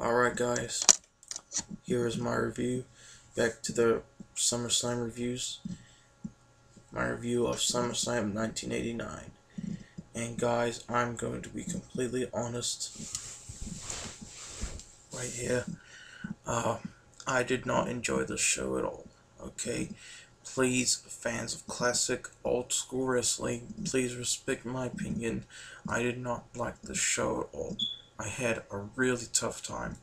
Alright guys, here is my review. Back to the SummerSlam reviews. My review of SummerSlam 1989. And guys, I'm going to be completely honest right here. I did not enjoy the show at all. Okay? Please, fans of classic, old school wrestling, please respect my opinion. I did not like the show at all. I had a really tough time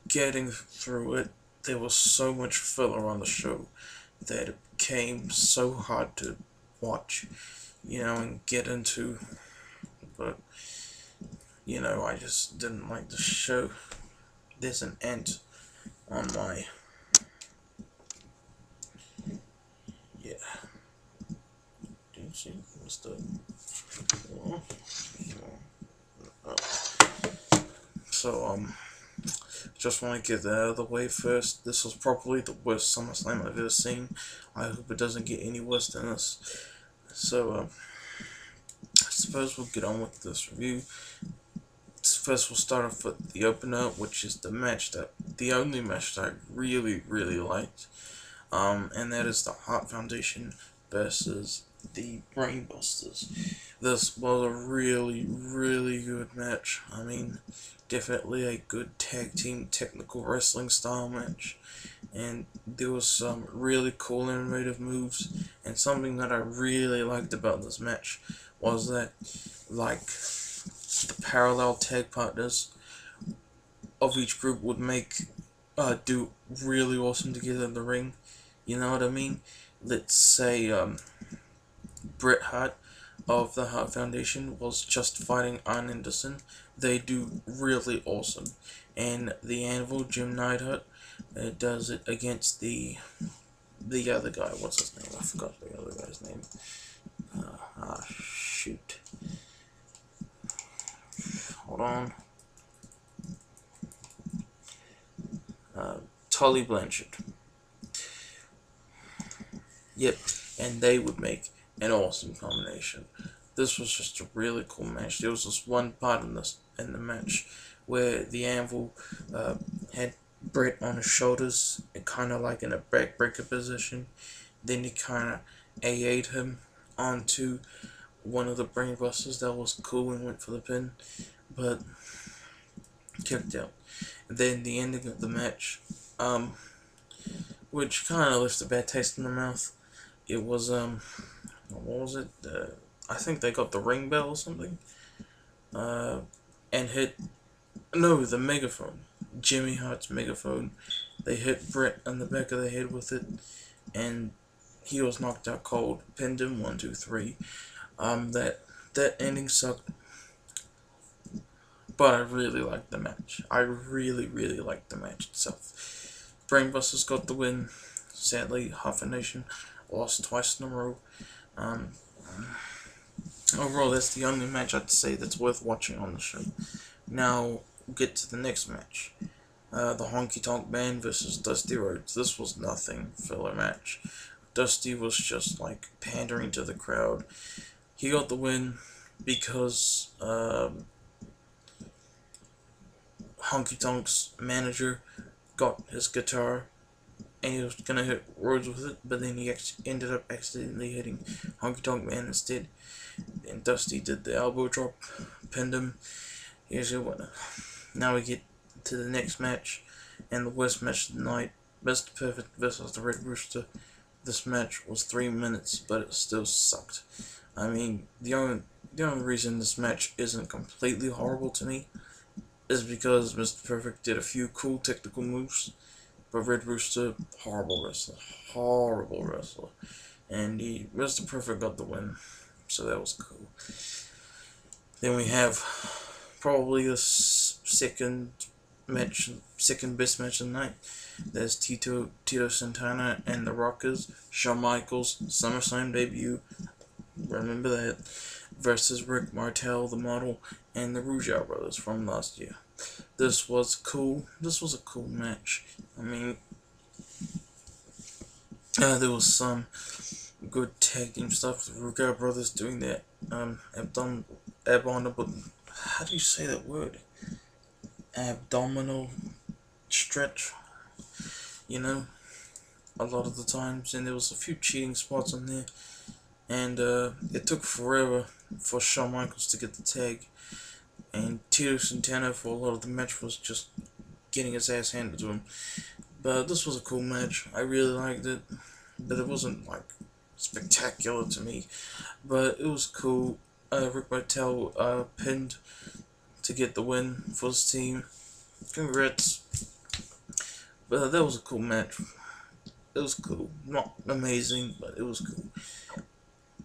getting through it. There was so much filler on the show that it became so hard to watch, and get into. But, I just didn't like the show. There's an ant on my... Yeah. Didn't see Mr. So, just want to get that out of the way first. This was probably the worst SummerSlam I've ever seen. I hope it doesn't get any worse than this. So, I suppose we'll get on with this review. First, we'll start off with the opener, which is the only match that I really, really liked. And that is the Hart Foundation versus the Brainbusters. This was a really, really good match. I mean, definitely a good tag team technical wrestling style match. And there was some really cool innovative moves. And something that I really liked about this match was that, like, the parallel tag partners of each group would do really awesome together in the ring. You know what I mean? Let's say Bret Hart of the Hart Foundation was just fighting Arn Anderson. They do really awesome. And the Anvil, Jim Neidhart, does it against the other guy. What's his name? I forgot the other guy's name. Shoot. Hold on. Tully Blanchard. Yep, and they would make an awesome combination. This was just a really cool match. There was this one part in the match where the Anvil had Bret on his shoulders, kind of like in a backbreaker position. Then he kind of AA'd him onto one of the Brainbusters. That was cool and went for the pin, but kicked out. And then the ending of the match, which kind of left a bad taste in the mouth. It was, what was it? I think they got the ring bell or something, and hit, no, the megaphone, Jimmy Hart's megaphone. They hit Bret on the back of the head with it, and he was knocked out cold. Pinned him, 1, 2, 3. That ending sucked, but I really liked the match. I really, really liked the match itself. Brainbusters got the win. Sadly, Half a Nation lost twice in a row. Overall, that's the only match I'd say that's worth watching on the show. Now, we'll get to the next match. The Honky Tonk Band versus Dusty Rhodes. This was nothing filler match. Dusty was just like pandering to the crowd. He got the win because Honky Tonk's manager got his guitar and he was gonna hit Rhodes with it, but then he ended up accidentally hitting Honky Tonk Man instead. And Dusty did the elbow drop, pinned him. Here's your winner. Now we get to the next match, and the worst match of the night, Mr. Perfect versus the Red Rooster. This match was 3 minutes, but it still sucked. I mean, the only reason this match isn't completely horrible to me is because Mr. Perfect did a few cool technical moves, but Red Rooster, horrible wrestler, and Mr. Perfect got the win, so that was cool. Then we have probably the second best match of the night. There's Tito Santana and the Rockers, Shawn Michaels, SummerSlam debut, remember that, versus Rick Martel, the model, and the Rougeau brothers from last year. This was cool. This was a cool match. I mean, there was some good tag team stuff. The Rougeau brothers doing that abdominal. How do you say that word? Abdominal stretch, you know, a lot of the times, and there was a few cheating spots on there, and it took forever for Shawn Michaels to get the tag, and Tito Santana for a lot of the match was just getting his ass handed to him. But this was a cool match. I really liked it, but it wasn't like spectacular to me, but it was cool. Rick Martel pinned to get the win for his team. Congrats. But that was a cool match. It was cool. Not amazing, but it was cool.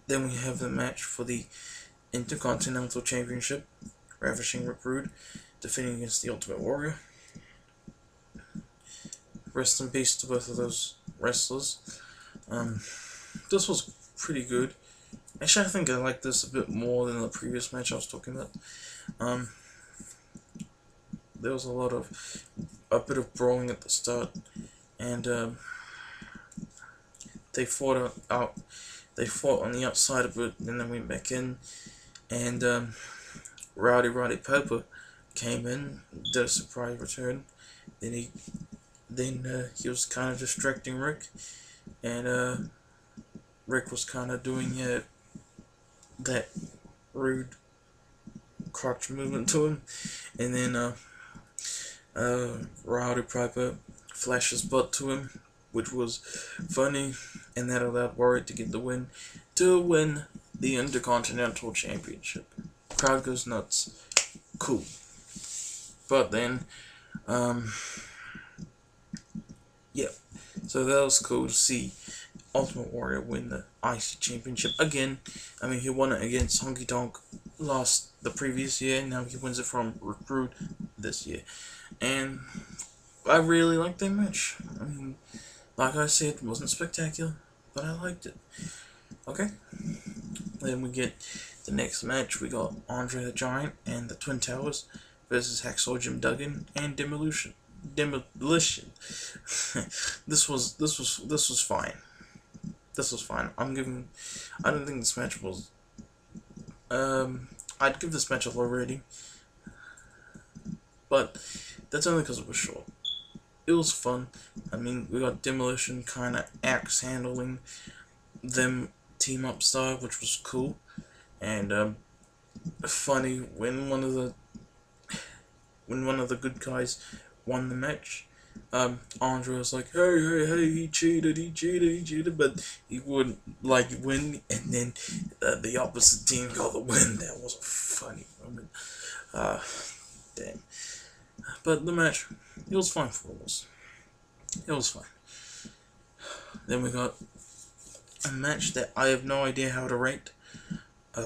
Then we have the match for the Intercontinental Championship. Ravishing Recruit defending against the Ultimate Warrior. Rest in peace to both of those wrestlers. This was pretty good. Actually, I think I like this a bit more than the previous match I was talking about. There was a bit of brawling at the start, and they fought on the outside of it, and then went back in, and Roddy Piper came in, did a surprise return. Then he was kind of distracting Rick, and Rick was kind of doing that rude crotch movement to him, and then Roddy Piper flashed his butt to him, which was funny, and that allowed Warrior to get the win to win the Intercontinental Championship. Crowd goes nuts. Cool. But then, yeah, so that was cool to see Ultimate Warrior win the IC Championship again. I mean, he won it against Honky Tonk the previous year, and now he wins it from Recruit this year. And I really liked that match. I mean, like I said, it wasn't spectacular, but I liked it. Okay? Then we get the next match. We got Andre the Giant and the Twin Towers versus Hacksaw Jim Duggan and Demolition. This was fine. This was fine. I don't think this match was. I'd give this match a low rating, but that's only because it was short. It was fun. I mean, we got Demolition kind of axe handling them team up style, which was cool, and funny when one of the good guys won the match. Andre was like, hey, he cheated, but he wouldn't win, and then the opposite team got the win. That was a funny moment. Damn. But the match, it was fine for us. It was fine. Then we got a match that I have no idea how to rate.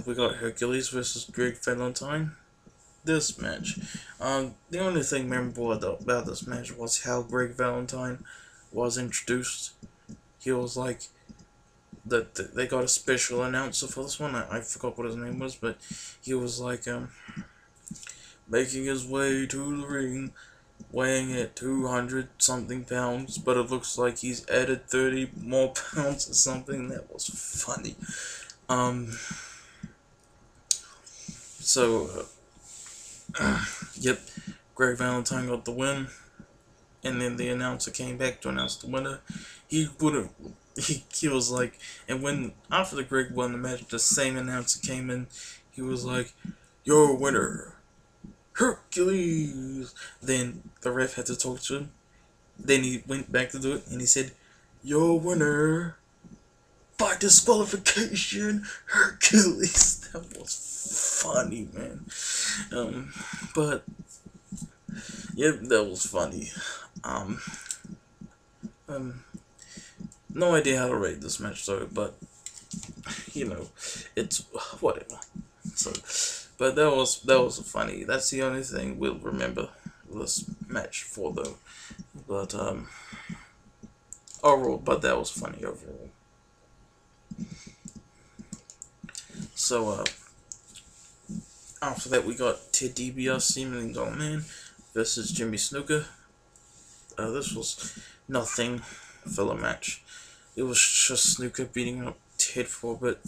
We got Hercules versus Greg Valentine. This match. The only thing memorable about this match was how Greg Valentine was introduced. He was like, they got a special announcer for this one. I forgot what his name was, but he was like, making his way to the ring, weighing at 200 something pounds, but it looks like he's added 30 more pounds or something. That was funny. Yep, Greg Valentine got the win, and then the announcer came back to announce the winner. He was like, and when after the Greg won the match, the same announcer came in. He was like, "Your winner, Hercules." Then the ref had to talk to him. Then he went back to do it, and he said, "Your winner, by disqualification, Hercules." That was funny, man. But yeah, that was funny. No idea how to rate this match though, but you know, it's whatever. So, but that was funny. That's the only thing we'll remember this match for though. But overall, but that was funny overall. So after that we got Ted DiBiase, $1 Million Man versus Jimmy Snuka. This was nothing filler match. It was just Snuka beating up Ted for a bit.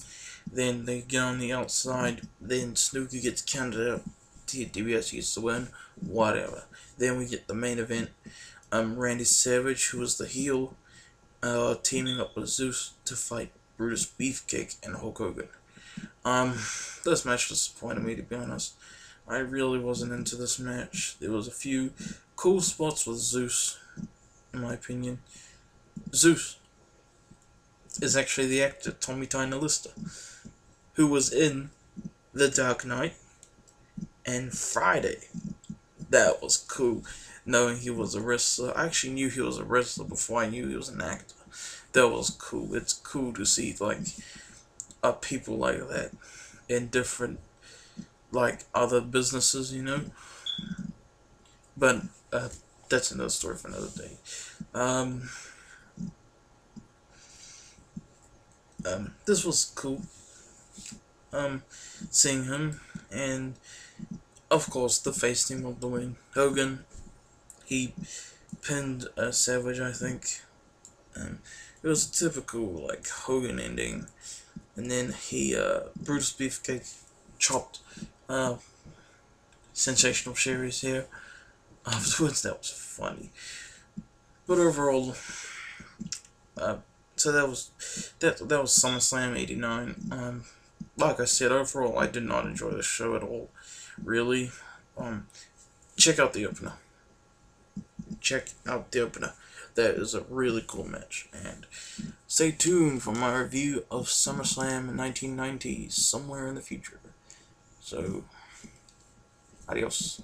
Then they get on the outside. Then Snuka gets counted out. Ted DiBiase gets the win. Whatever. Then we get the main event. Randy Savage, who was the heel, teaming up with Zeus to fight Brutus, Beefcake, and Hulk Hogan. This match disappointed me, to be honest. I really wasn't into this match. There was a few cool spots with Zeus, in my opinion. Zeus is actually the actor Tommy Tyner Lister, who was in The Dark Knight and Friday. That was cool, knowing he was a wrestler. I actually knew he was a wrestler before I knew he was an actor. That was cool. It's cool to see, like, people like that in different, like, other businesses, you know. But that's another story for another day. This was cool. Seeing him, and of course the face team of the win. Hogan, he pinned Savage, I think. It was a typical, like, Hogan ending, and then he Brutus Beefcake chopped Sensational Sherry's hair afterwards. That was funny. But overall, so that was SummerSlam '89. Like I said, overall, I did not enjoy the show at all. Really, check out the opener. Check out the opener. That is a really cool match. And stay tuned for my review of SummerSlam 1990 somewhere in the future. So, adios.